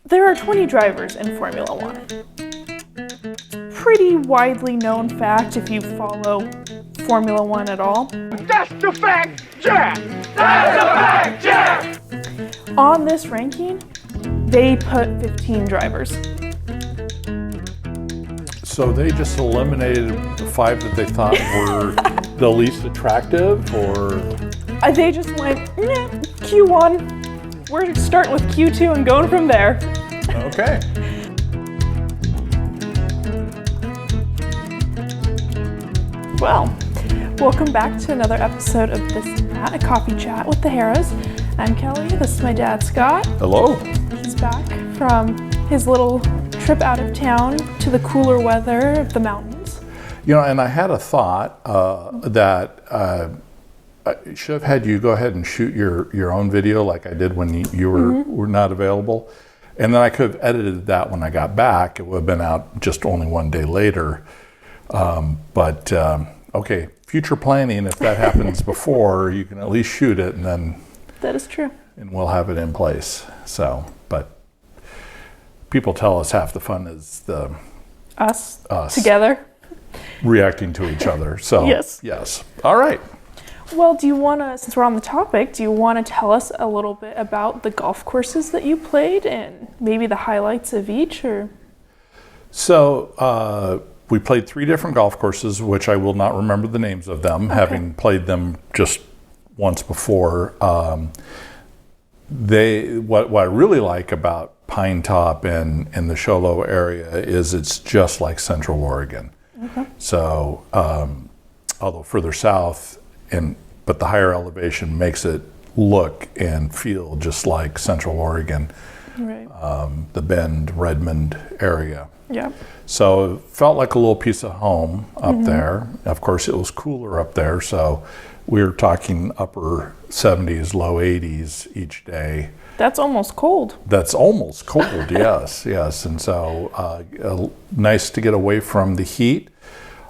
There are 20 drivers in Formula One. Pretty widely known fact if you follow Formula One at all. That's the fact, Jack! That's the fact, Jack! On this ranking, they put 15 drivers. So they just eliminated the 5 that they thought were the least attractive, or? They just went, Q1. We're starting with Q2 and going from there. Okay. Well, welcome back to another episode of This and That, a coffee chat with the Harras. I'm Kelly, this is my dad, Scott. Hello. He's back from his little trip out of town to the cooler weather of the mountains. You know, and I had a thought that I should have had you go ahead and shoot your own video like I did when you were not available. And then I could have edited that when I got back. It would have been out just only one day later. Okay, future planning, if that happens before, you can at least shoot it and then... That is true. And we'll have it in place. So, but people tell us half the fun is the... Us. Together. Reacting to each other. So, yes. All right. Well, do you want to, since we're on the topic, do you want to tell us a little bit about the golf courses that you played and maybe the highlights of each? Or So we played 3 different golf courses, which I will not remember the names of them, having played them just once before. What I really like about Pinetop and the Sholo area is it's just like Central Oregon. Okay. So although further south, but the higher elevation makes it look and feel just like Central Oregon, right. The Bend, Redmond area. Yeah. So it felt like a little piece of home up there. Of course, it was cooler up there, so we were talking upper 70s, low 80s each day. That's almost cold. That's almost cold, yes. And so nice to get away from the heat.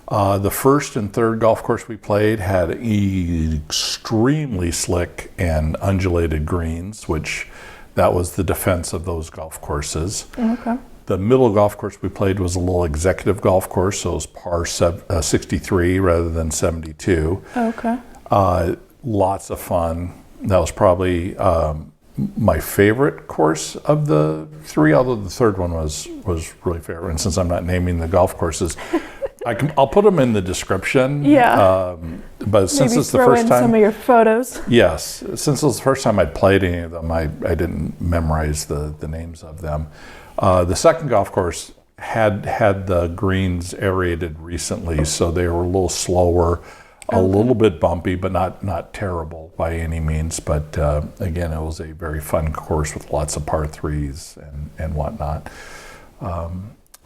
The first and third golf course we played had extremely slick and undulated greens, which that was the defense of those golf courses. Okay. The middle golf course we played was a little executive golf course, so it was par 63 rather than 72. Okay. Lots of fun. That was probably my favorite course of the 3, although the third one was really favorite. And since I'm not naming the golf courses, I'll put them in the description. Yeah. But since maybe it's the first time, some of your photos. Yes, since it was the first time I'd played any of them, I didn't memorize the names of them. The second golf course had the greens aerated recently, so they were a little slower, a little bit bumpy, but not terrible by any means. But again, it was a very fun course with lots of par 3s and whatnot.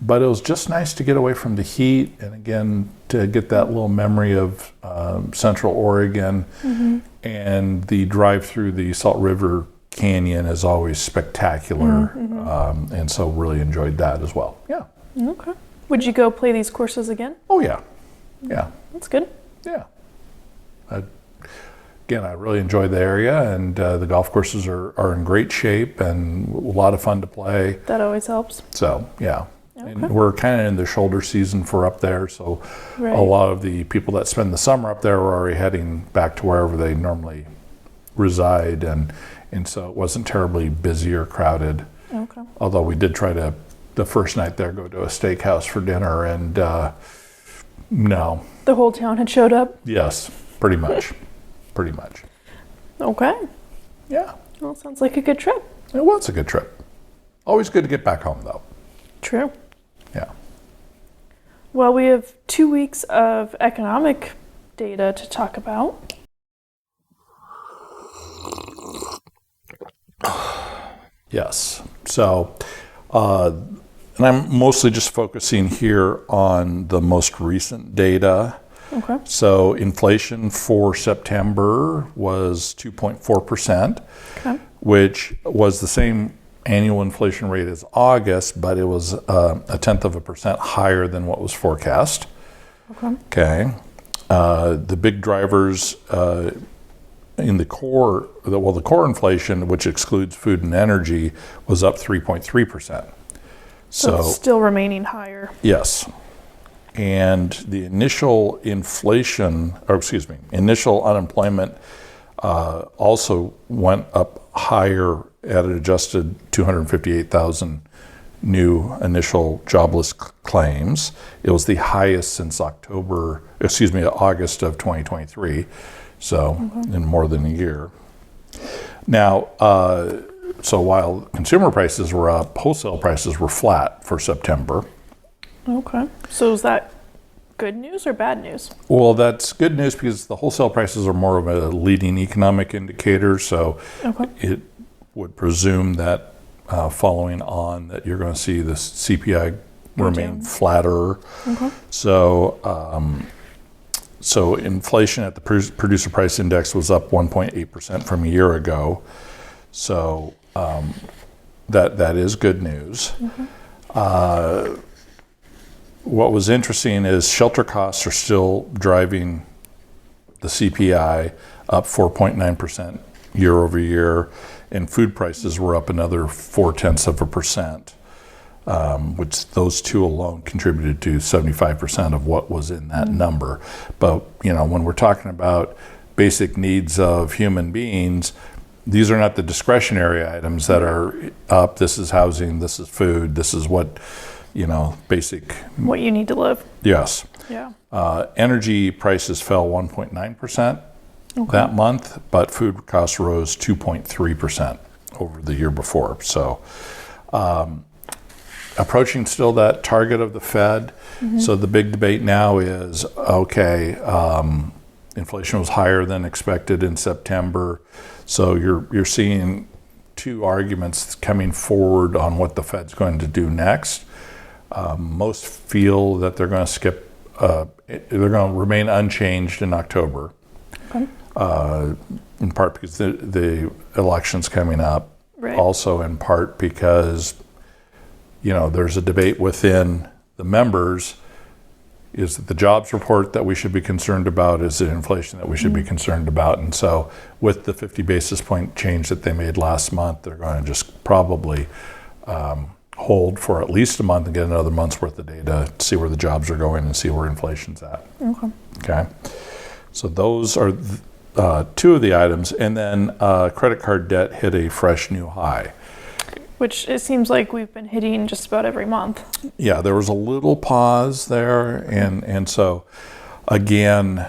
But it was just nice to get away from the heat, and again, to get that little memory of Central Oregon. And the drive through the Salt River Canyon is always spectacular. And so really enjoyed that as well. Yeah. Okay. Would you go play these courses again? Oh, yeah. Yeah. That's good. Yeah. Again, I really enjoyed the area, and the golf courses are in great shape and a lot of fun to play. That always helps. So, yeah. Okay. And we're kind of in the shoulder season for up there, so right. A lot of the people that spend the summer up there were already heading back to wherever they normally reside, and so it wasn't terribly busy or crowded. Okay. Although we did try to, the first night there, go to a steakhouse for dinner, and no. The whole town had showed up? Yes, pretty much. Pretty much. Okay. Yeah. Well, sounds like a good trip. It was a good trip. Always good to get back home, though. True. Yeah. Well, we have 2 weeks of economic data to talk about. Yes. So, and I'm mostly just focusing here on the most recent data. Okay. So inflation for September was 2.4%, which was the same annual inflation rate as August, but it was 0.1% higher than what was forecast. Okay. The big drivers in the core, the core inflation, which excludes food and energy, was up 3.3%. So it's still remaining higher. Yes. And the initial initial unemployment also went up higher at an adjusted 258,000 new initial jobless claims. It was the highest since August of 2023, so in more than a year. Now, so while consumer prices were up, wholesale prices were flat for September. Okay. So is that good news or bad news? Well, that's good news because the wholesale prices are more of a leading economic indicator, so it would presume that following on that you're going to see the CPI remain flatter. So inflation at the producer price index was up 1.8% from a year ago. So that is good news. What was interesting is shelter costs are still driving the CPI up 4.9% year over year, and food prices were up another 0.4%, which those two alone contributed to 75% of what was in that number. But when we're talking about basic needs of human beings, these are not the discretionary items that are up. This is housing, this is food, this is what basic. What you need to live. Yes. Yeah. Energy prices fell 1.9% that month, but food costs rose 2.3% over the year before. So approaching still that target of the Fed. So the big debate now is, inflation was higher than expected in September. So you're seeing two arguments coming forward on what the Fed's going to do next. Most feel that they're going to they're going to remain unchanged in October, in part because the election's coming up, also in part because, there's a debate within the members. Is it the jobs report that we should be concerned about? Is it inflation that we should be concerned about? And so with the 50 basis point change that they made last month, they're going to just probably hold for at least a month and get another month's worth of data, see where the jobs are going and see where inflation's at. Okay. So those are two of the items. And then credit card debt hit a fresh new high. Which it seems like we've been hitting just about every month. Yeah, there was a little pause there. And so, again,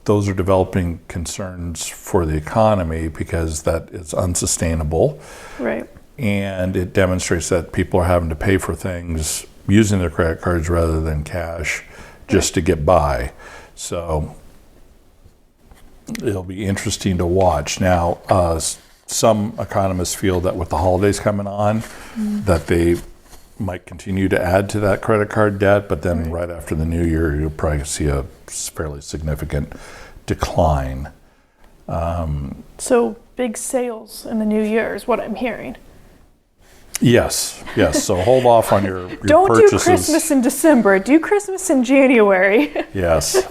those are developing concerns for the economy because that is unsustainable. Right. And it demonstrates that people are having to pay for things using their credit cards rather than cash just to get by. So it'll be interesting to watch. Now, some economists feel that with the holidays coming on, that they might continue to add to that credit card debt, but then right after the new year, you'll probably see a fairly significant decline. So big sales in the new year is what I'm hearing. Yes. So hold off on your Don't purchases. do Christmas in December. Do Christmas in January. Yes.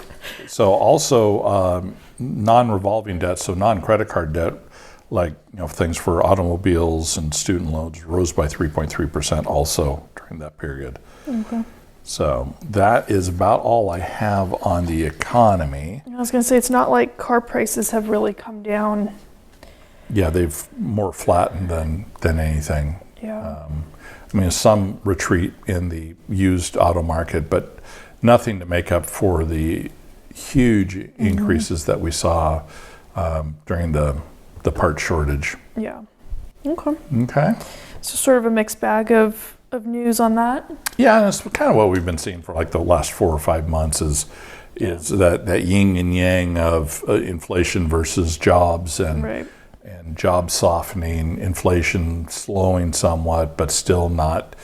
So also non-revolving debt, so non-credit card debt, like things for automobiles and student loans, rose by 3.3% also during that period. So that is about all I have on the economy. I was going to say, it's not like car prices have really come down. Yeah, they've more flattened than anything. Yeah. Some retreat in the used auto market, but nothing to make up for the huge increases that we saw during the part shortage. Yeah. Okay. So sort of a mixed bag of news on that. Yeah, and it's kind of what we've been seeing for like the last 4 or 5 months is that yin and yang of inflation versus jobs and job softening, inflation slowing somewhat, but still not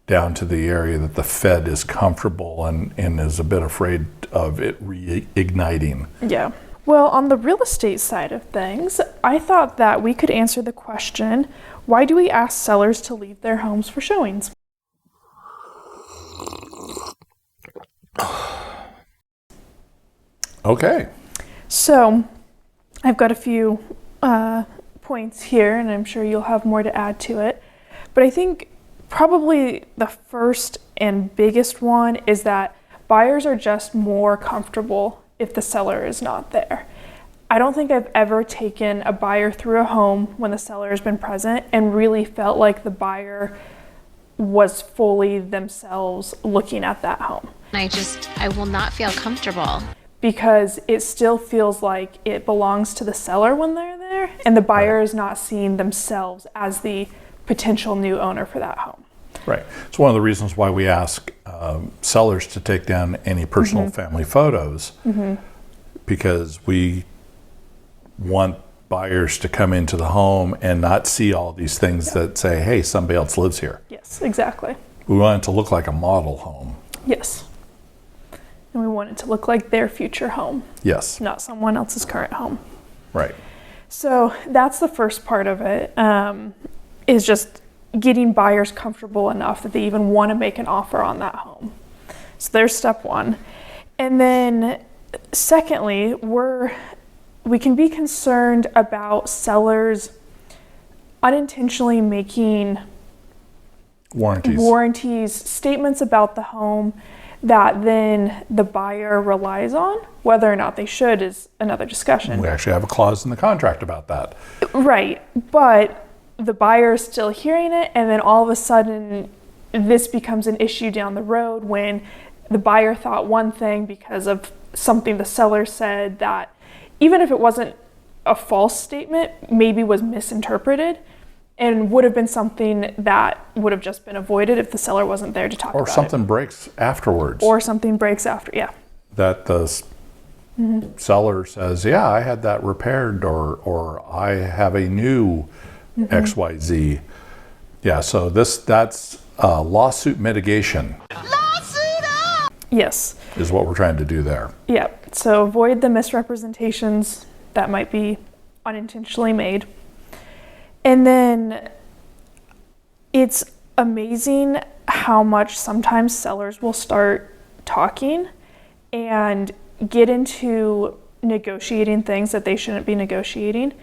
down to the area that the Fed is comfortable and is a bit afraid of it reigniting. Yeah. Well, on the real estate side of things, I thought that we could answer the question, why do we ask sellers to leave their homes for showings? Okay. So, I've got a few points here, and I'm sure you'll have more to add to it. But I think probably the first and biggest one is that buyers are just more comfortable if the seller is not there. I don't think I've ever taken a buyer through a home when the seller has been present and really felt like the buyer was fully themselves looking at that home. I will not feel comfortable. Because it still feels like it belongs to the seller when they're there, and the buyer is not seeing themselves as the potential new owner for that home. Right. It's one of the reasons why we ask sellers to take down any personal family photos, because we want buyers to come into the home and not see all these things that say, hey, somebody else lives here. Yes, exactly. We want it to look like a model home. Yes. And we want it to look like their future home. Yes. Not someone else's current home. Right. So that's the first part of it, is just getting buyers comfortable enough that they even want to make an offer on that home. So there's step one. And then secondly, we can be concerned about sellers unintentionally making warranties, statements about the home that then the buyer relies on. Whether or not they should is another discussion. We actually have a clause in the contract about that. Right, but the buyer is still hearing it, and then all of a sudden this becomes an issue down the road when the buyer thought one thing because of something the seller said that, even if it wasn't a false statement, maybe was misinterpreted and would have been something that would have just been avoided if the seller wasn't there to talk about it. Or something breaks afterwards. Or something breaks after, yeah. That the seller says, yeah, I had that repaired, or I have a new XYZ. Yeah, so that's lawsuit mitigation. Yes. Is what we're trying to do there. Yeah, so avoid the misrepresentations that might be unintentionally made. And then it's amazing how much sometimes sellers will start talking and get into negotiating things that they shouldn't be negotiating.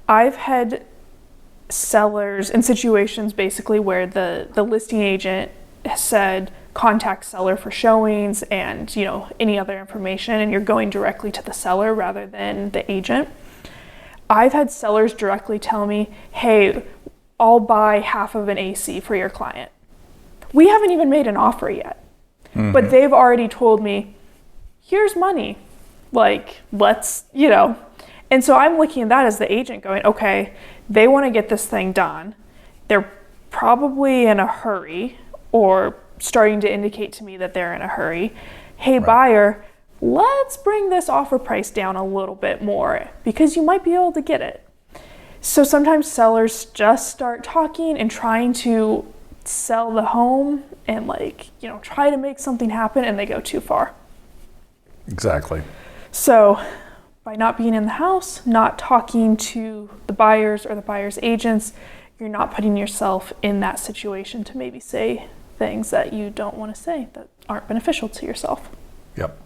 I've had sellers in situations basically where the listing agent said, contact seller for showings and any other information, and you're going directly to the seller rather than the agent. I've had sellers directly tell me, hey, I'll buy half of an AC for your client. We haven't even made an offer yet, but they've already told me, here's money, let's. And so I'm looking at that as the agent going, okay, they want to get this thing done. They're probably in a hurry, or starting to indicate to me that they're in a hurry. Hey, buyer, let's bring this offer price down a little bit more because you might be able to get it. So sometimes sellers just start talking and trying to sell the home and try to make something happen, and they go too far. Exactly. So by not being in the house, not talking to the buyers or the buyer's agents, you're not putting yourself in that situation to maybe say things that you don't want to say that aren't beneficial to yourself. Yep.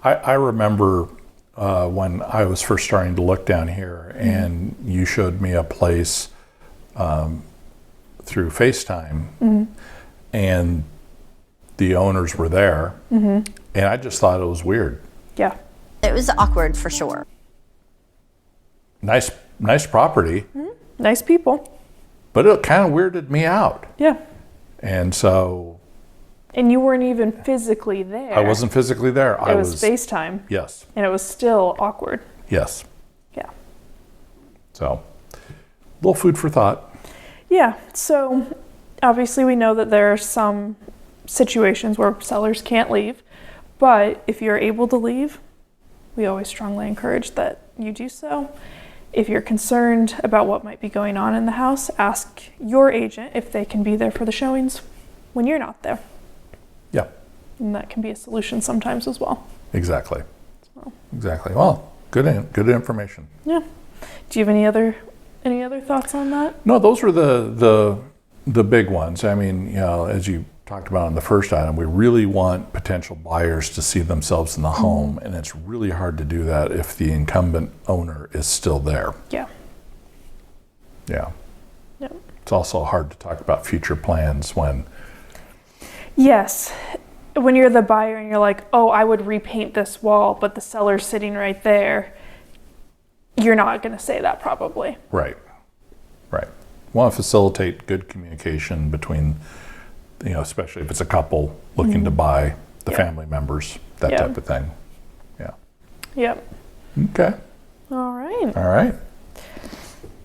I remember when I was first starting to look down here, and you showed me a place through FaceTime, and the owners were there, and I just thought it was weird. Yeah. It was awkward for sure. Nice property. Nice people. But it kind of weirded me out. Yeah. And so... And you weren't even physically there. I wasn't physically there. It was FaceTime. Yes. And it was still awkward. Yes. Yeah. So, a little food for thought. Yeah. So, obviously we know that there are some situations where sellers can't leave. But if you're able to leave, we always strongly encourage that you do so. If you're concerned about what might be going on in the house, ask your agent if they can be there for the showings when you're not there. Yeah. And that can be a solution sometimes as well. Exactly. So. Exactly. Well, good information. Yeah. Do you have any other thoughts on that? No, those were the big ones. I mean, as you talked about on the first item, we really want potential buyers to see themselves in the home, and it's really hard to do that if the incumbent owner is still there. Yeah. Yeah. Yep. It's also hard to talk about future plans when... Yes. When you're the buyer and you're like, oh, I would repaint this wall, but the seller's sitting right there, you're not going to say that probably. Right. Right. Want to facilitate good communication between, especially if it's a couple looking to buy, the family members, that type of thing. Yeah. Yep. Okay. All right. All right.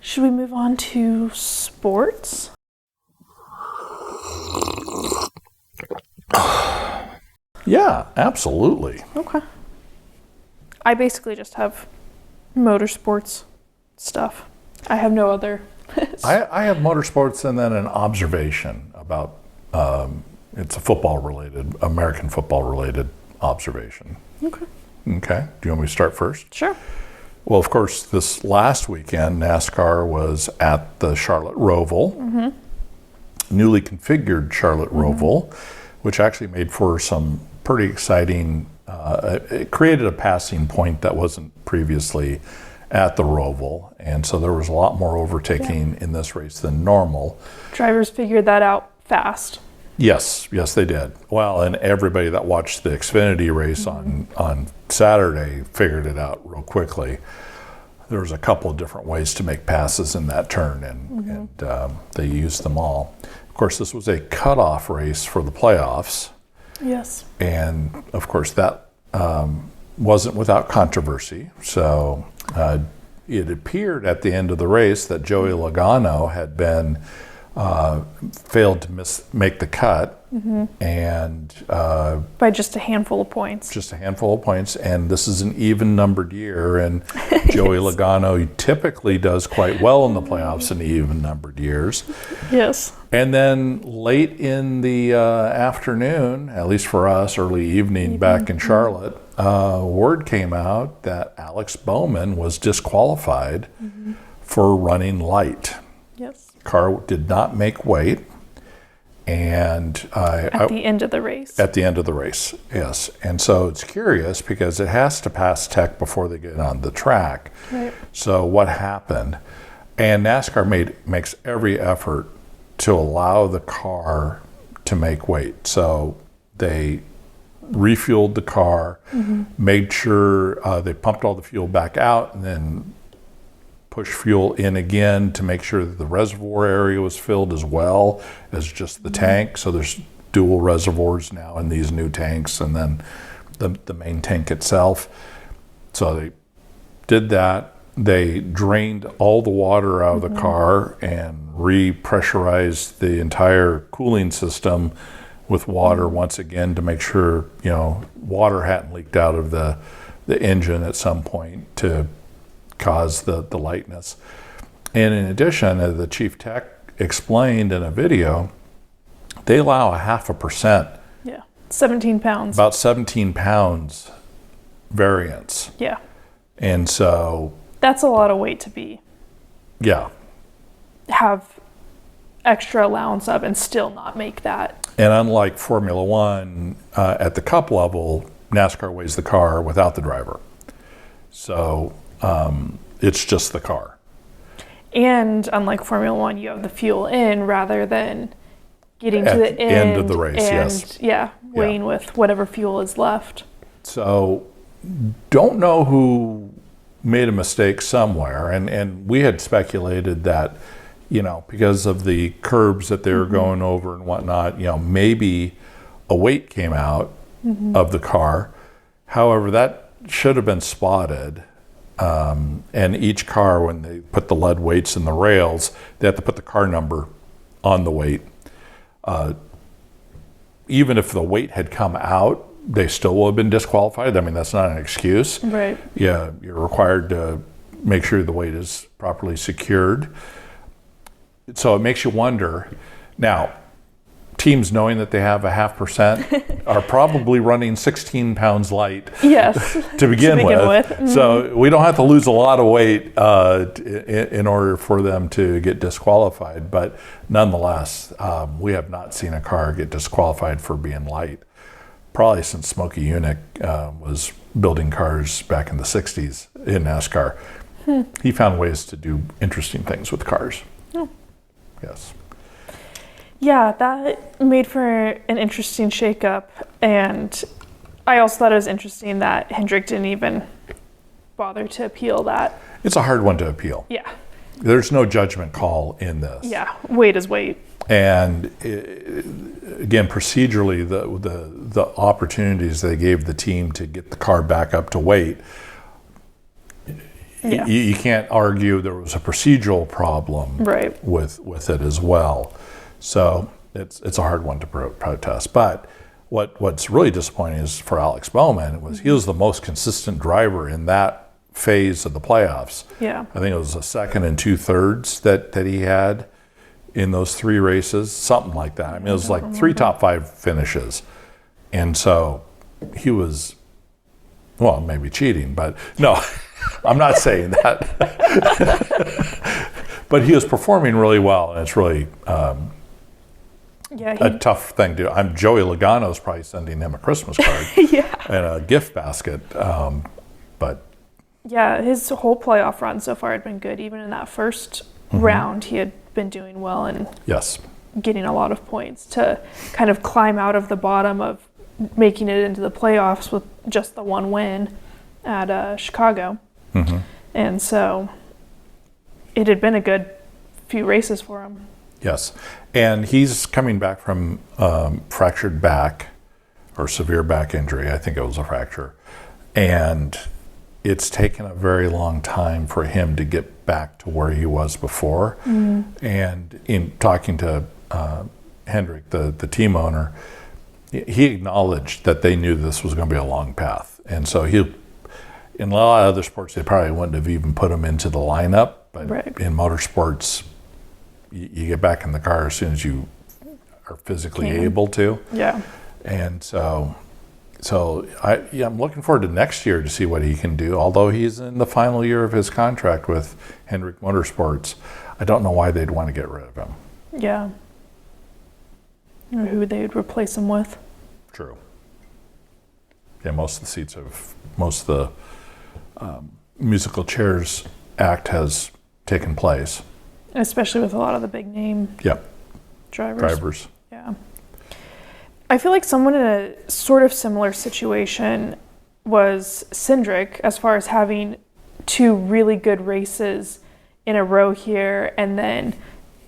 Should we move on to sports? Yeah, absolutely. Okay. I basically just have motorsports stuff. I have no other. I have motorsports and then an observation about, it's a American football related observation. Okay. Okay. Do you want me to start first? Sure. Well, of course, this last weekend, NASCAR was at the Charlotte Roval, newly configured Charlotte Roval, which actually made for some pretty exciting, it created a passing point that wasn't previously at the Roval. And so there was a lot more overtaking in this race than normal. Drivers figured that out fast. Yes, they did. Well, and everybody that watched the Xfinity race on Saturday figured it out real quickly. There was a couple of different ways to make passes in that turn, and they used them all. Of course, this was a cutoff race for the playoffs. Yes. And, of course, that wasn't without controversy. So it appeared at the end of the race that Joey Logano had been failed to make the cut, and by just a handful of points. And this is an even numbered year, and Joey Logano typically does quite well in the playoffs in even numbered years. Yes. And then late in the afternoon, at least for us, early evening back in Charlotte, word came out that Alex Bowman was disqualified for running light. Yes. Car did not make weight, and at the end of the race. At the end of the race, yes. And so it's curious because it has to pass tech before they get on the track. Right. So what happened? And NASCAR makes every effort to allow the car to make weight. So they refueled the car, made sure they pumped all the fuel back out, and then push fuel in again to make sure that the reservoir area was filled as well as just the tank. So there's dual reservoirs now in these new tanks, and then the main tank itself. So they did that. They drained all the water out of the car and repressurized the entire cooling system with water once again to make sure, water hadn't leaked out of the engine at some point to cause the lightness. And in addition, the chief tech explained in a video, they allow a 0.5%. Yeah, 17 pounds. About 17 pounds variance. Yeah. And so... that's a lot of weight to be. Yeah. Have extra allowance of and still not make that. And unlike Formula One, at the Cup level, NASCAR weighs the car without the driver. So... it's just the car. And unlike Formula One, you have the fuel in rather than getting to the end of the race, and, yes. Yeah, weighing with whatever fuel is left. So don't know who made a mistake somewhere. And we had speculated that, because of the curbs that they were going over and whatnot, maybe a weight came out of the car. However, that should have been spotted. And each car, when they put the lead weights in the rails, they have to put the car number on the weight. Even if the weight had come out, they still would have been disqualified. I mean, that's not an excuse. Right. Yeah, you're required to make sure the weight is properly secured. So it makes you wonder. Now, teams, knowing that they have a 0.5%, are probably running 16 pounds light Yes. to begin with. Mm-hmm. So we don't have to lose a lot of weight in order for them to get disqualified. But nonetheless, we have not seen a car get disqualified for being light, probably since Smokey Yunick was building cars back in the 60s in NASCAR. He found ways to do interesting things with cars. Oh. Yes. Yeah, that made for an interesting shakeup, and I also thought it was interesting that Hendrick didn't even bother to appeal that. It's a hard one to appeal. Yeah. There's no judgment call in this. Yeah, weight is weight. And again, procedurally, the opportunities they gave the team to get the car back up to weight, Yeah. you can't argue there was a procedural problem Right. with it as well. So it's a hard one to protest. But what's really disappointing is for Alex Bowman was he was the most consistent driver in that phase of the playoffs. Yeah. I think it was a 2nd and 2/3 that he had in those 3 races, something like that. I mean, it was like 3 top 5 finishes. And so he was, well, maybe cheating, but no, I'm not saying that. But he was performing really well, and it's really Yeah. a tough thing to do. Joey Logano's probably sending him a Christmas card Yeah. and a gift basket. But Yeah, his whole playoff run so far had been good. Even in that first round, he had been doing well and yes, getting a lot of points to kind of climb out of the bottom of making it into the playoffs with just the one win at Chicago. And so it had been a good few races for him. yes. And he's coming back from fractured back or severe back injury. I think it was a fracture. And it's taken a very long time for him to get back to where he was before. And in talking to Hendrick, the team owner, he acknowledged that they knew this was going to be a long path. And so in a lot of other sports, they probably wouldn't have even put him into the lineup. But Right. in motorsports, you get back in the car as soon as you are physically able to. Yeah. And so I'm looking forward to next year to see what he can do. Although he's in the final year of his contract with Hendrick Motorsports, I don't know why they'd want to get rid of him. Yeah. Or who they would replace him with. True. Yeah, most of the musical chairs act has taken place. Especially with a lot of the big name Yep, drivers. Yeah. I feel like someone in a sort of similar situation was Cindric, as far as having 2 really good races in a row here and then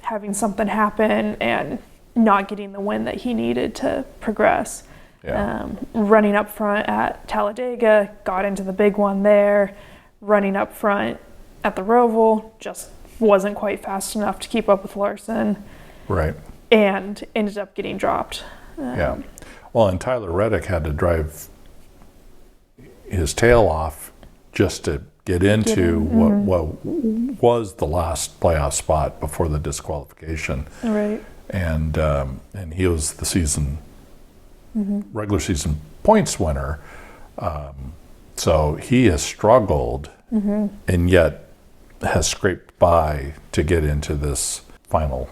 having something happen and not getting the win that he needed to progress. Yeah. Running up front at Talladega, got into the big one there. Running up front at the Roval, just wasn't quite fast enough to keep up with Larson. Right. And ended up getting dropped. Yeah. Well, and Tyler Reddick had to drive his tail off just to get into what was the last playoff spot before the disqualification. Right. And he was the regular season points winner. So he has struggled and yet has scraped by to get into this final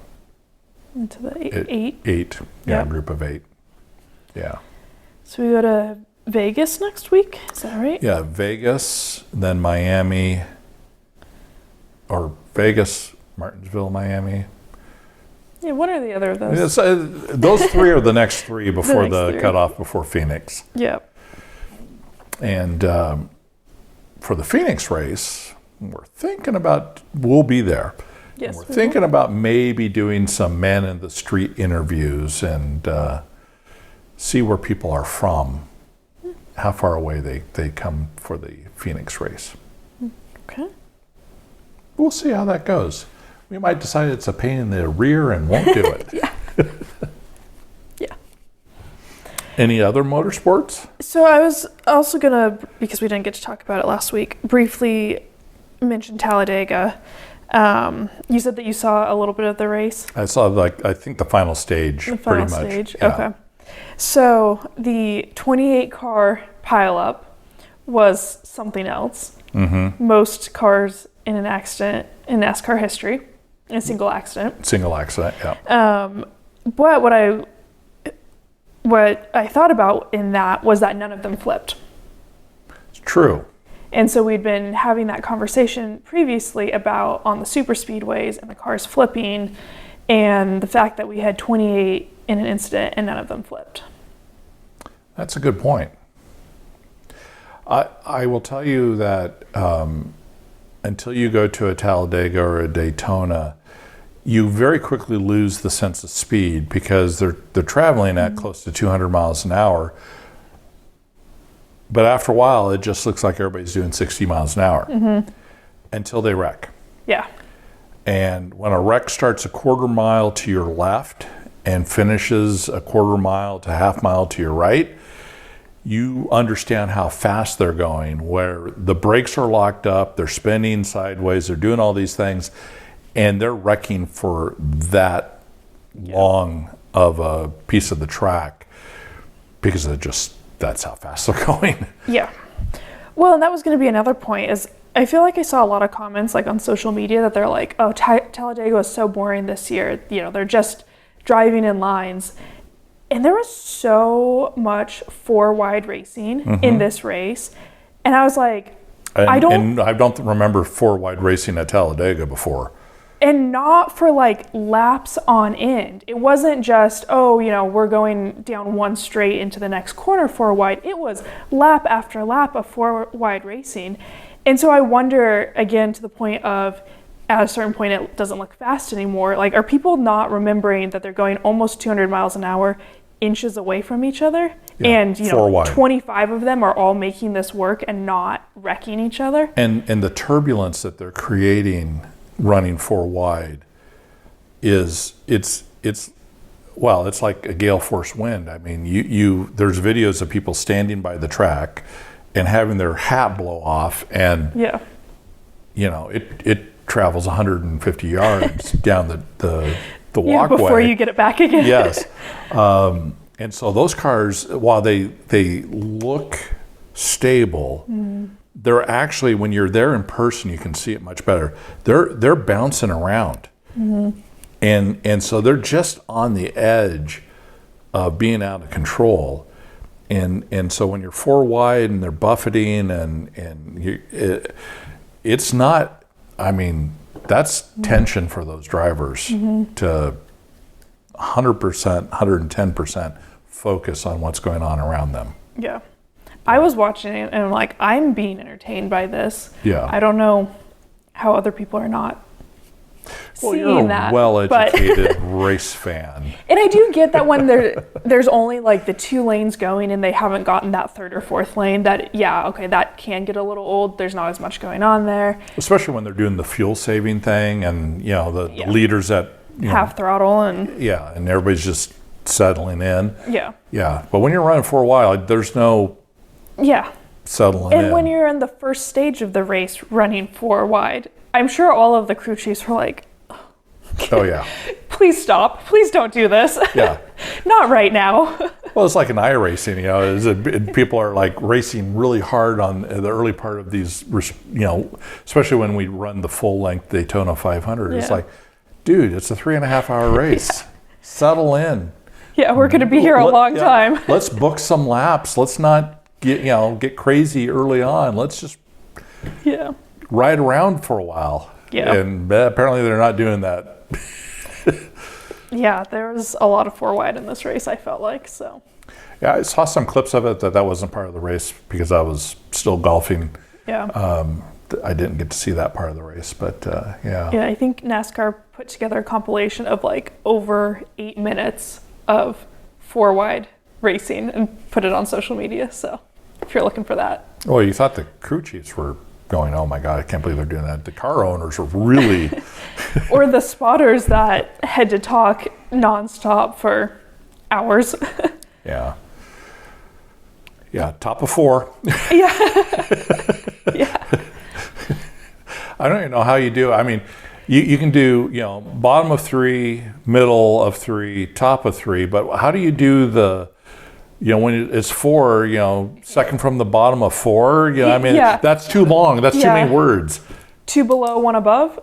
Into the eight. Group of 8. Yeah. So we go to Vegas next week, is that right? Yeah, Vegas, then Miami, or Vegas, Martinsville, Miami. Yeah, what are the other of those? Those 3 are the next 3 before next the 3. cutoff before Phoenix. Yep. And for the Phoenix race, we're thinking about, we'll be there. Yes. We're thinking about maybe doing some man in the street interviews and see where people are from, how far away they come for the Phoenix race. Okay. We'll see how that goes. We might decide it's a pain in the rear and won't do it. Yeah. Yeah. Any other motorsports? So I was also going to, because we didn't get to talk about it last week, briefly mention Talladega. You said that you saw a little bit of the race. I saw I think the final stage. The final pretty much. stage. Yeah. Okay. So the 28 car pileup was something else. Mm-hmm. Most cars in an accident in NASCAR history, in a single accident. Single accident. Yeah. But what I thought about in that was that none of them flipped. It's true. And so we'd been having that conversation previously about on the super speedways and the cars flipping, and the fact that we had 28 in an incident and none of them flipped. That's a good point. I will tell you that until you go to a Talladega or a Daytona, you very quickly lose the sense of speed because they're traveling at close to 200 miles an hour. But after a while, it just looks like everybody's doing 60 miles an hour until they wreck. Yeah. And when a wreck starts a quarter mile to your left and finishes a quarter mile to half mile to your right, you understand how fast they're going, where the brakes are locked up, they're spinning sideways, they're doing all these things, and they're wrecking for that long of a piece of the track because that's how fast they're going. Yeah. Well, and that was going to be another point is I feel like I saw a lot of comments like on social media that they're like, oh, Talladega was so boring this year. You know, they're just driving in lines. And there was so much four-wide racing in this race. And I was like, I don't remember four-wide racing at Talladega before. And not for like laps on end. It wasn't just, oh, you know, we're going down one straight into the next corner four-wide. It was lap after lap of four-wide racing. And so I wonder, again, to the point of, at a certain point, it doesn't look fast anymore. Like, are people not remembering that they're going almost 200 miles an hour inches away from each other? Yeah, and, you know, four-wide. 25 of them are all making this work and not wrecking each other. And the turbulence that they're creating running four wide it's like a gale force wind. I mean, there's videos of people standing by the track and having their hat blow off, and you know, it travels 150 yards down the walkway before you get it back again. Yes. And so those cars, while they look stable, they're actually, when you're there in person, you can see it much better. They're bouncing around, and so they're just on the edge of being out of control. And so when you're four wide and they're buffeting it's not. I mean, that's tension for those drivers to 100%, 110% focus on what's going on around them. Yeah. I was watching it and I'm like, I'm being entertained by this. Yeah. I don't know how other people are not seeing that. Well, you're a well-educated race fan. And I do get that when there's only like the two lanes going and they haven't gotten that third or fourth lane, that, that can get a little old. There's not as much going on there. Especially when they're doing the fuel saving thing and, you know, the leaders at half throttle and and everybody's just settling in. Yeah. But when you're running four wide, there's no settling in. And when you're in the first stage of the race running four wide, I'm sure all of the crew chiefs were like, oh yeah, please stop. Please don't do this. Yeah. Not right now. Well, it's like an iRacing, you know, people are like racing really hard on the early part of these, you know, especially when we run the full length Daytona 500. It's like, dude, it's a 3.5 hour race. Settle in. Yeah, we're going to be here a long time. Let's book some laps. Let's not get crazy early on. Let's just ride around for a while. Yeah. And apparently they're not doing that. Yeah, there was a lot of four wide in this race, I felt like. So. Yeah, I saw some clips of it that wasn't part of the race because I was still golfing. Yeah. I didn't get to see that part of the race, but yeah. Yeah, I think NASCAR put together a compilation of like over 8 minutes of four wide racing and put it on social media. So if you're looking for that. Well, you thought the crew chiefs were going, oh my God, I can't believe they're doing that. The car owners are really... Or the spotters that had to talk nonstop for hours. Yeah. Yeah, top of four. Yeah. Yeah. I don't even know how you do it. I mean, You can do, bottom of 3, middle of 3, top of 3, but how do you do the, when it's 4, second from the bottom of 4? That's too long. That's too many words. 2 below, 1 above?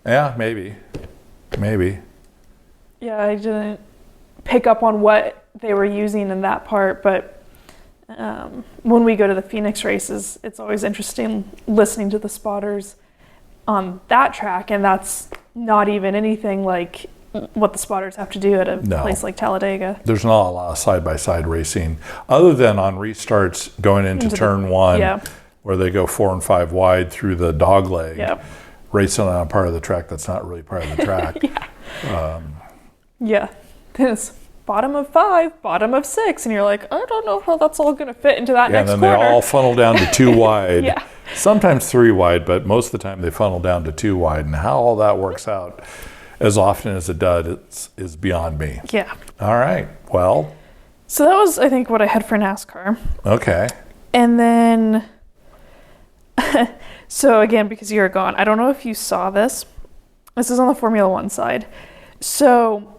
Yeah, maybe. Yeah, I didn't pick up on what they were using in that part, but when we go to the Phoenix races, it's always interesting listening to the spotters on that track, and that's not even anything like what the spotters have to do at a place like Talladega. There's not a lot of side-by-side racing, other than on restarts going into turn 1, where they go 4 and 5 wide through the dog leg, racing on a part of the track that's not really part of the track. Then it's bottom of 5, bottom of 6, and you're like, I don't know how that's all going to fit into that next corner. corner. And then they all funnel down to 2 wide. Sometimes 3 wide, but most of the time they funnel down to 2 wide. And how all that works out as often as it does is beyond me. Yeah. All right. Well. So that was, I think, what I had for NASCAR. Okay. And then, so again, because you were gone, I don't know if you saw this. This is on the Formula One side. So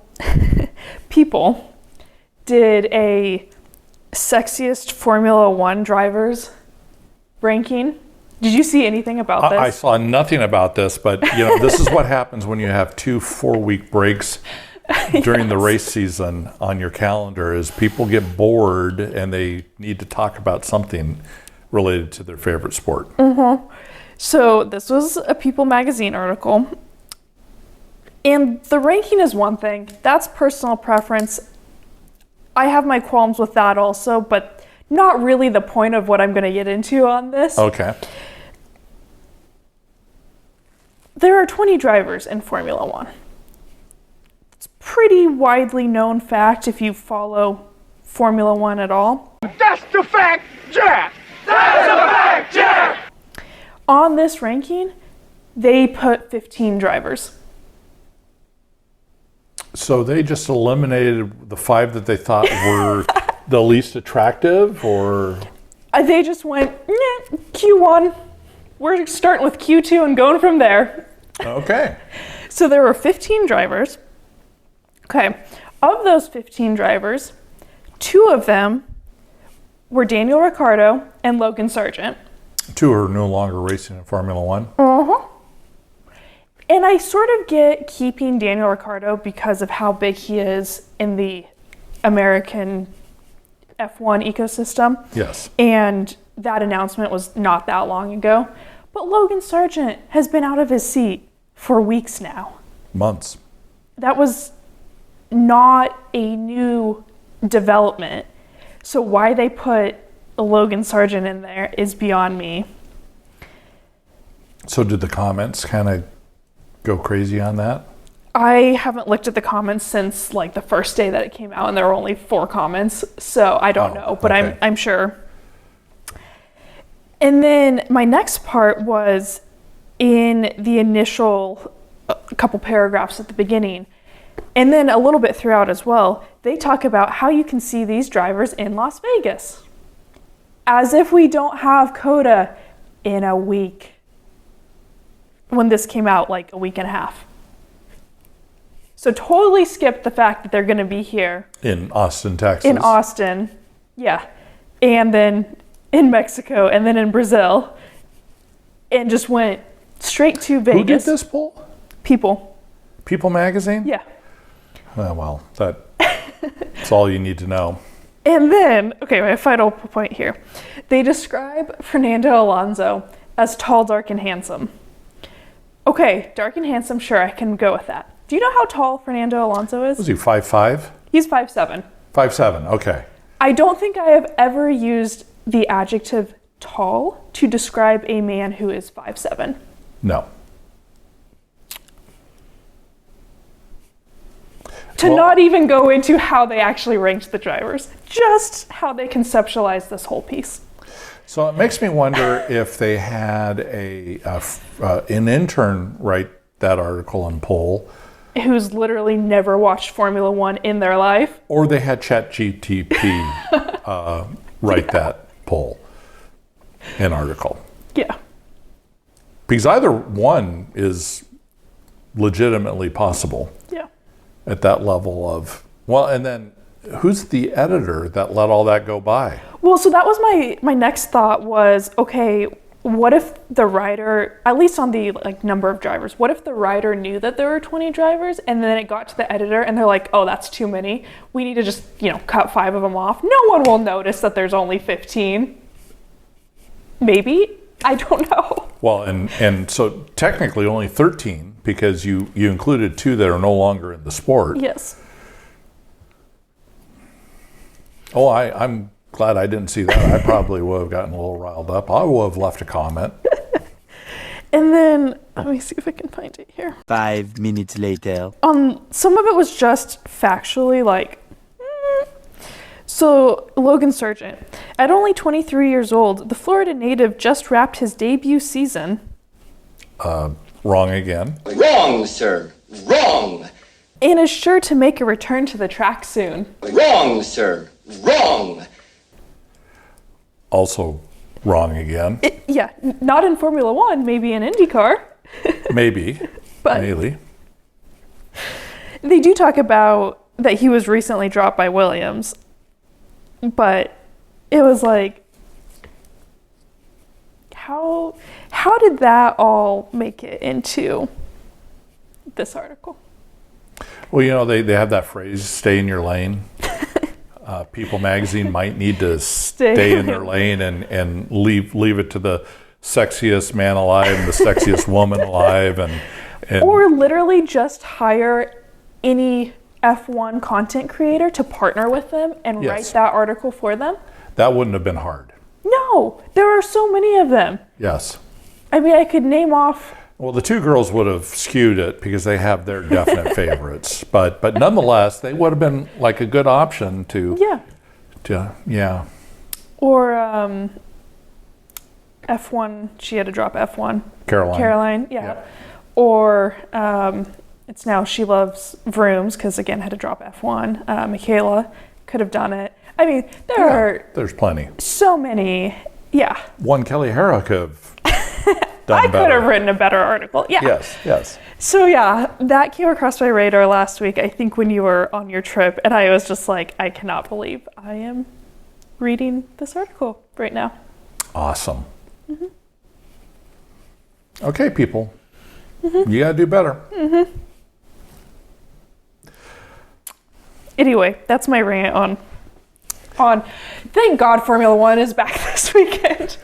People did a Sexiest Formula One drivers ranking. Did you see anything about this? I saw nothing about this, but this is what happens when you have 2 4-week breaks during the race season on your calendar. Is people get bored and they need to talk about something related to their favorite sport. Mm-hmm. So this was a People magazine article, and the ranking is one thing. That's personal preference. I have my qualms with that also, but not really the point of what I'm going to get into on this. Okay. There are 20 drivers in Formula One. It's a pretty widely known fact if you follow Formula One at all. That's the fact, Jack! That's the fact, Jack! On this ranking, they put 15 drivers. So they just eliminated the 5 that they thought were the least attractive, or? They just went, Q1. We're starting with Q2 and going from there. Okay. So there were 15 drivers. Okay. Of those 15 drivers, 2 of them were Daniel Ricciardo and Logan Sargent. 2 are no longer racing in Formula One. Uh-huh. And I sort of get keeping Daniel Ricciardo because of how big he is in the American F1 ecosystem. Yes. And that announcement was not that long ago. But Logan Sargent has been out of his seat for weeks now. Months. That was not a new development. So why they put Logan Sargent in there is beyond me. So did the comments kind of go crazy on that? I haven't looked at the comments since like the first day that it came out, and there were only 4 comments, so I don't know, but okay. I'm sure. And then my next part was in the initial couple paragraphs at the beginning, and then a little bit throughout as well, they talk about how you can see these drivers in Las Vegas. As if we don't have COTA in a week. When this came out, like a week and a half. So totally skipped the fact that they're going to be here. In Austin, Texas. In Austin, yeah. And then in Mexico, and then in Brazil. And just went straight to Vegas. Who did this poll? People. People magazine? Yeah. Oh, well, that's all you need to know. And then, okay, my final point here. They describe Fernando Alonso as tall, dark, and handsome. Okay, dark and handsome, sure, I can go with that. Do you know how tall Fernando Alonso is? Was he 5'5"? He's 5'7". 5'7", okay. I don't think I have ever used the adjective tall to describe a man who is 5'7". No. Not even go into how they actually ranked the drivers, just how they conceptualized this whole piece. So it makes me wonder if they had an intern write that article and poll. Who's literally never watched Formula One in their life. Or they had ChatGPT write that poll and article. Yeah. Because either one is legitimately possible. Yeah. At that level of, well, and then who's the editor that let all that go by? Well, so that was my next thought was, okay, what if the rider, at least on the like number of drivers, what if the rider knew that there were 20 drivers and then it got to the editor and they're like, oh, that's too many. We need to just, cut 5 of them off. No one will notice that there's only 15. Maybe. I don't know. Well, and so technically only 13 because you included 2 that are no longer in the sport. Yes. Oh, I'm glad I didn't see that. I probably would have gotten a little riled up. I would have left a comment. And then, let me see if I can find it here. 5 minutes later. Some of it was just factually So, Logan Sargent. At only 23 years old, the Florida native just wrapped his debut season. Wrong again. Wrong, sir. Wrong. And is sure to make a return to the track soon. Wrong, sir. Wrong. Also wrong again. Not in Formula One, maybe in IndyCar. Maybe. But Maybe. They do talk about that he was recently dropped by Williams. But it was like, how did that all make it into this article? Well, they have that phrase, stay in your lane. People magazine might need to stay in their lane and leave it to the sexiest man alive and the sexiest woman alive. And or literally just hire any F1 content creator to partner with them and write that article for them. That wouldn't have been hard. No, there are so many of them. Yes. I mean, I could name off. Well, the 2 girls would have skewed it because they have their definite favorites, but nonetheless, they would have been like a good option to. Yeah. Or F1. She had to drop F1. Caroline. Yeah. Or it's now She Loves Vrooms because again had to drop F1. Michaela could have done it. I mean, there's plenty. So many. Yeah. One Kellie Harra could have. I could have written a better article. Yeah. Yes. So yeah, that came across my radar last week, I think when you were on your trip, and I was just like, I cannot believe I am reading this article right now. Awesome. Mm-hmm. Okay, people. Mm-hmm. You got to do better. Mm-hmm. Anyway, that's my rant on thank God Formula One is back this weekend.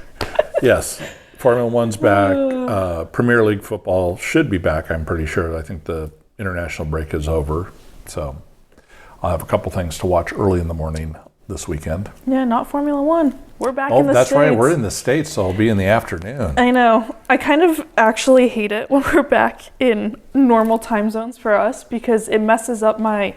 Yes. Formula One's back. Premier League football should be back, I'm pretty sure. I think the international break is over. So I'll have a couple things to watch early in the morning this weekend. Yeah, not Formula One. We're back in the States. Oh, that's right. We're in the States, so it'll be in the afternoon. I know. I kind of actually hate it when we're back in normal time zones for us because it messes up my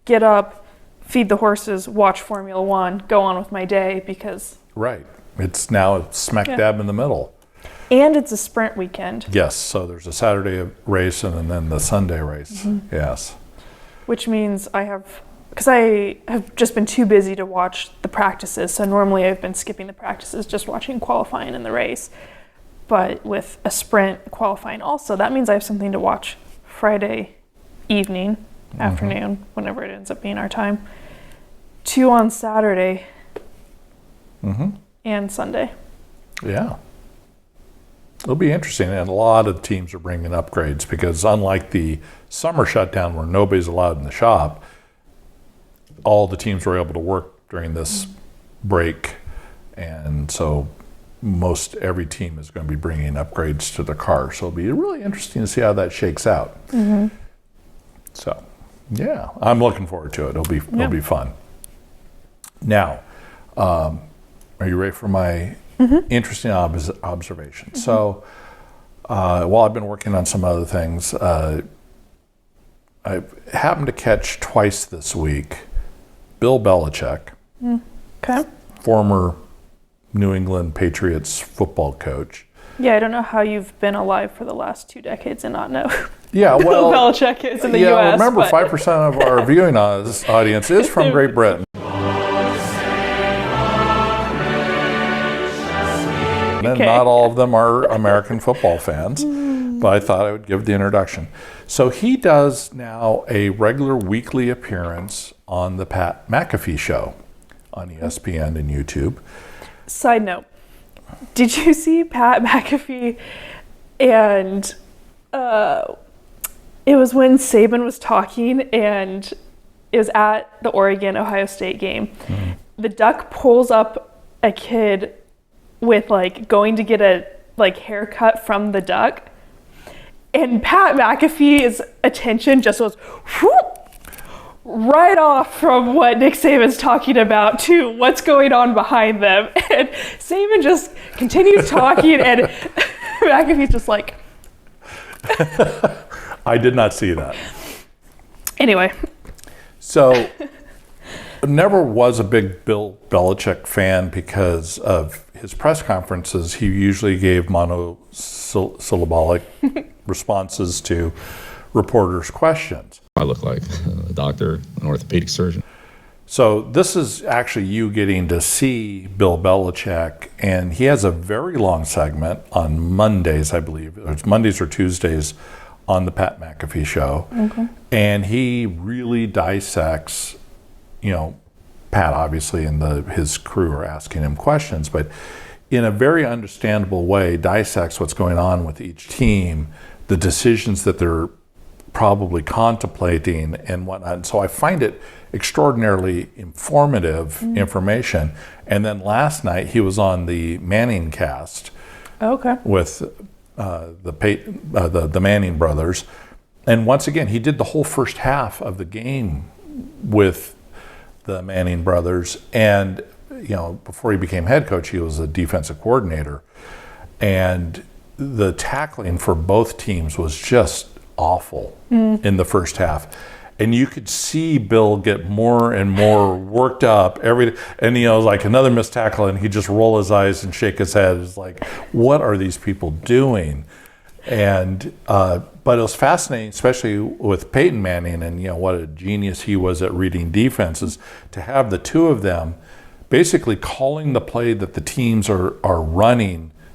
get up, feed the horses, watch Formula One, go on with my day because... Right. It's now smack dab in the middle. And it's a sprint weekend. Yes, so there's a Saturday race and then the Sunday race. Mm-hmm. Yes. Which means because I have just been too busy to watch the practices, so normally I've been skipping the practices, just watching qualifying and the race. But with a sprint qualifying also, that means I have something to watch Friday evening, afternoon, whenever it ends up being our time. 2 on Saturday and Sunday. Yeah. It'll be interesting, and a lot of teams are bringing upgrades because unlike the summer shutdown where nobody's allowed in the shop, all the teams were able to work during this break, and so most every team is going to be bringing upgrades to the car. So it'll be really interesting to see how that shakes out. Mm-hmm. So, yeah, I'm looking forward to it. It'll be fun. Now, are you ready for my interesting observation? So, while I've been working on some other things, I happened to catch twice this week Bill Belichick, former New England Patriots football coach. Yeah, I don't know how you've been alive for the last 2 decades and not know Bill Belichick is in the U.S. Remember, 5% of our viewing audience is from Great Britain. And not all of them are American football fans. but I thought I would give the introduction. So he does now a regular weekly appearance on the Pat McAfee Show on ESPN and YouTube. Side note, did you see Pat McAfee and it was when Saban was talking and it was at the Oregon-Ohio State game. Mm-hmm. The Duck pulls up a kid with like going to get a like haircut from the Duck, and Pat McAfee's attention just goes whoop, right off from what Nick Saban's talking about to what's going on behind them, and Saban just continues talking, and McAfee's just like. I did not see that. Anyway. So, never was a big Bill Belichick fan because of his press conferences. He usually gave monosyllabic responses to reporters' questions. I look like a doctor, an orthopedic surgeon. So this is actually you getting to see Bill Belichick, and he has a very long segment on Mondays, I believe. It's Mondays or Tuesdays on the Pat McAfee Show. Okay. And he really dissects, Pat obviously and his crew are asking him questions, but in a very understandable way dissects what's going on with each team, the decisions that they're probably contemplating and whatnot. And so I find it extraordinarily informative information. And then last night he was on the Manning cast with the Manning brothers. And once again, he did the whole first half of the game with the Manning brothers. And, before he became head coach, he was a defensive coordinator. And the tackling for both teams was just awful in the first half. And you could see Bill get more and more worked up and like another missed tackle, and he'd just roll his eyes and shake his head. It's like, what are these people doing? And but it was fascinating, especially with Peyton Manning and what a genius he was at reading defenses, to have the two of them basically calling the play that the teams are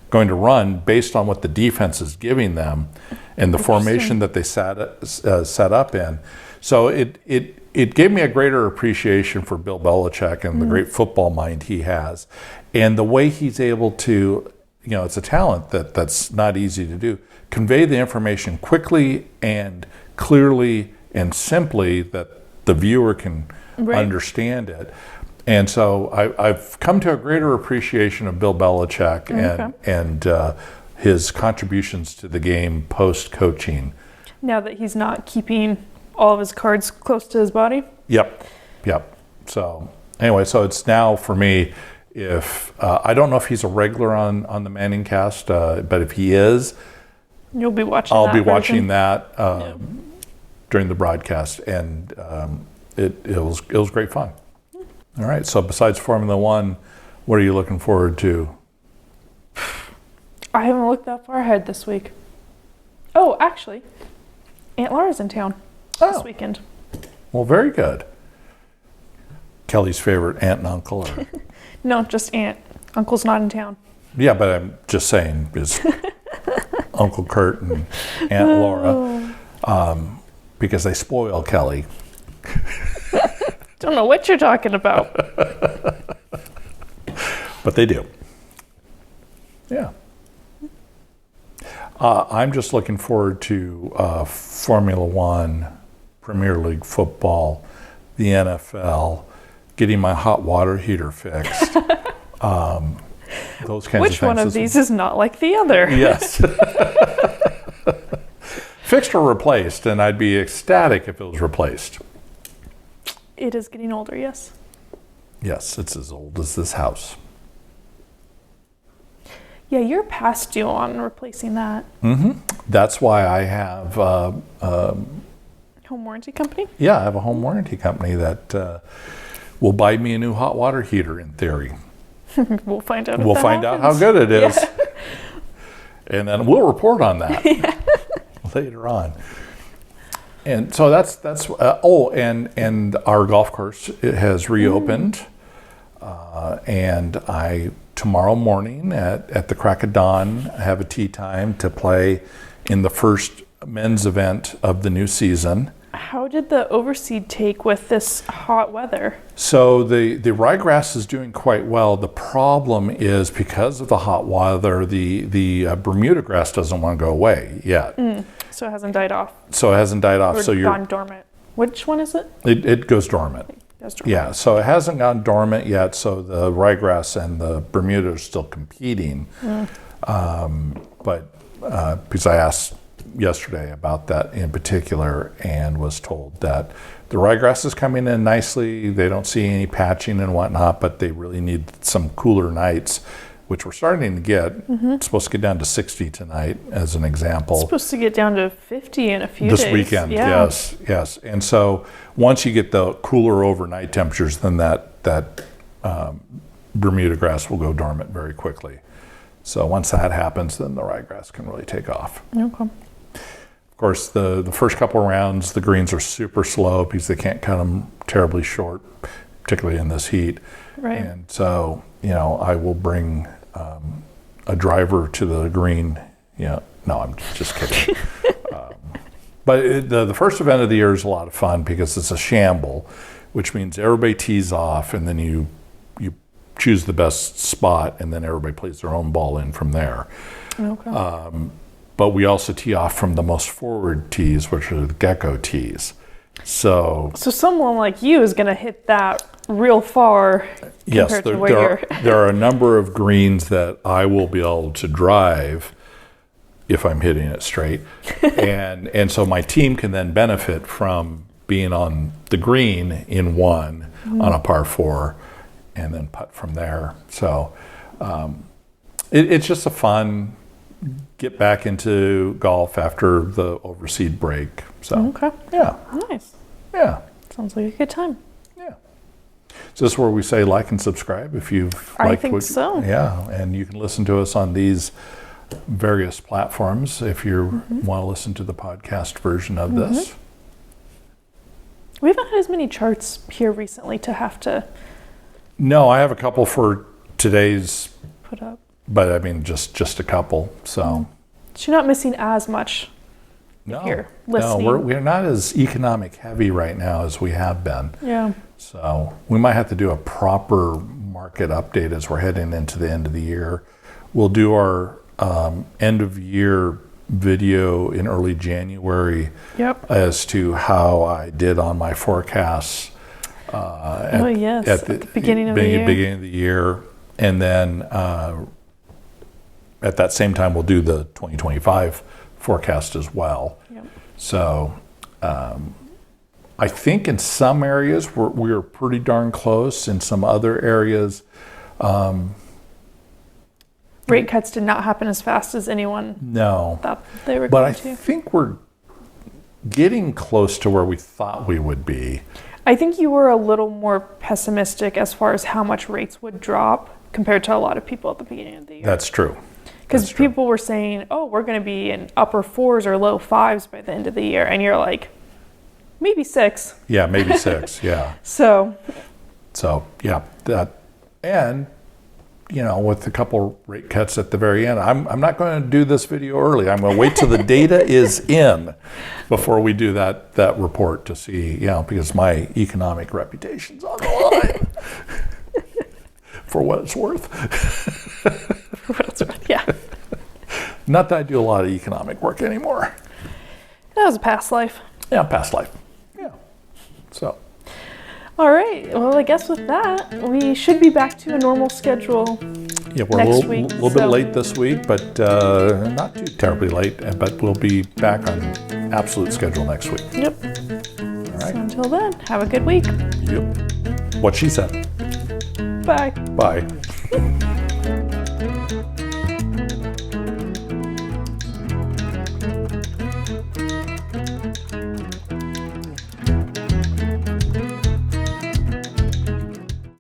going to run based on what the defense is giving them and the formation that they set up in. So it gave me a greater appreciation for Bill Belichick and the great football mind he has, and the way he's able to, it's a talent that's not easy to do, convey the information quickly and clearly and simply that the viewer can understand it. And so I've come to a greater appreciation of Bill Belichick and his contributions to the game post-coaching. Now that he's not keeping all of his cards close to his body? Yep. So anyway, so it's now for me, if I don't know if he's a regular on the Manning cast, but if he is, you'll be watching. I'll be watching that during the broadcast, and it was great fun. All right. So besides Formula One, what are you looking forward to? I haven't looked that far ahead this week. Oh, actually, Aunt Laura's in town this weekend. Well, very good. Kellie's favorite aunt and uncle are... No, just aunt. Uncle's not in town. Yeah, but I'm just saying, is Uncle Kurt and Aunt Laura, because they spoil Kellie. Don't know what you're talking about. But they do. Yeah. I'm just looking forward to Formula One, Premier League football, the NFL, getting my hot water heater fixed. Those kinds of things. Which one of these is not like the other? Yes. Fixed or replaced, and I'd be ecstatic if it was replaced. It is getting older, yes. Yes, it's as old as this house. Yeah, you're past due on replacing that. Mm-hmm. That's why I have... home warranty company? Yeah, I have a home warranty company that will buy me a new hot water heater, in theory. We'll find out. We'll find out how good it is. Yeah. And then we'll report on that later on. And so that's and our golf course has reopened. And I tomorrow morning at the crack of dawn have a tee time to play in the first men's event of the new season. How did the overseed take with this hot weather? So the ryegrass is doing quite well. The problem is because of the hot weather, the Bermuda grass doesn't want to go away yet. So it hasn't died off. Or So gone dormant. Which one is it? It goes dormant. Yeah, so it hasn't gone dormant yet. So the ryegrass and the Bermuda are still competing. But because I asked yesterday about that in particular and was told that the ryegrass is coming in nicely. They don't see any patching and whatnot, but they really need some cooler nights, which we're starting to get. It's supposed to get down to 60 tonight, as an example. It's supposed to get down to 50 in a few days. This weekend, yes. And so once you get the cooler overnight temperatures, then that Bermuda grass will go dormant very quickly. So once that happens, then the ryegrass can really take off. Okay. Of course, the first couple of rounds, the greens are super slow because they can't cut them terribly short, particularly in this heat. Right. And so, I will bring a driver to the green. No, I'm just kidding. But the first event of the year is a lot of fun because it's a shamble, which means everybody tees off and then you choose the best spot and then everybody plays their own ball in from there. Okay. But we also tee off from the most forward tees, which are the gecko tees. So someone like you is going to hit that real far compared to where you're. There are a number of greens that I will be able to drive if I'm hitting it straight. and so my team can then benefit from being on the green in one on a par 4 and then putt from there. So it's just a fun get back into golf after the overseed break. So Okay. yeah. Nice. Yeah. Sounds like a good time. Yeah. Is this where we say like and subscribe if you've I liked think so. Yeah, and you can listen to us on these various platforms if you want to listen to the podcast version of this. We haven't had as many charts here recently to have to No, I have a couple for today's, put up. but I mean just a couple. So So you're not missing as much no, here no, listening. we're not as economic heavy right now as we have been. Yeah. So we might have to do a proper market update as we're heading into the end of the year. We'll do our end of year video in early January as to how I did on my forecasts at the beginning of the year. And then at that same time we'll do the 2025 forecast as well. So I think in some areas we're pretty darn close. In some other areas rate cuts did not happen as fast as anyone thought they were but going I to. think we're getting close to where we thought we would be. I think you were a little more pessimistic as far as how much rates would drop compared to a lot of people at the beginning of the year. That's true. Because people were saying, oh, we're going to be in upper 4s or low 5s by the end of the year. And you're like, maybe 6. Yeah, maybe 6, yeah. So yeah, that, and with a couple rate cuts at the very end, I'm not going to do this video early. I'm going to wait till the data is in before we do that report to see, because my economic reputation's on the line for what it's worth. for what it's worth, yeah. Not that I do a lot of economic work anymore. That was a past life. Yeah, past life. Yeah. So. All right. Well, I guess with that, we should be back to a normal schedule. Yeah, we're next a week, little bit late this week, but not too terribly late. But we'll be back on absolute schedule next week. Yep. All right. So until then, have a good week. Yep. What she said. Bye. Bye.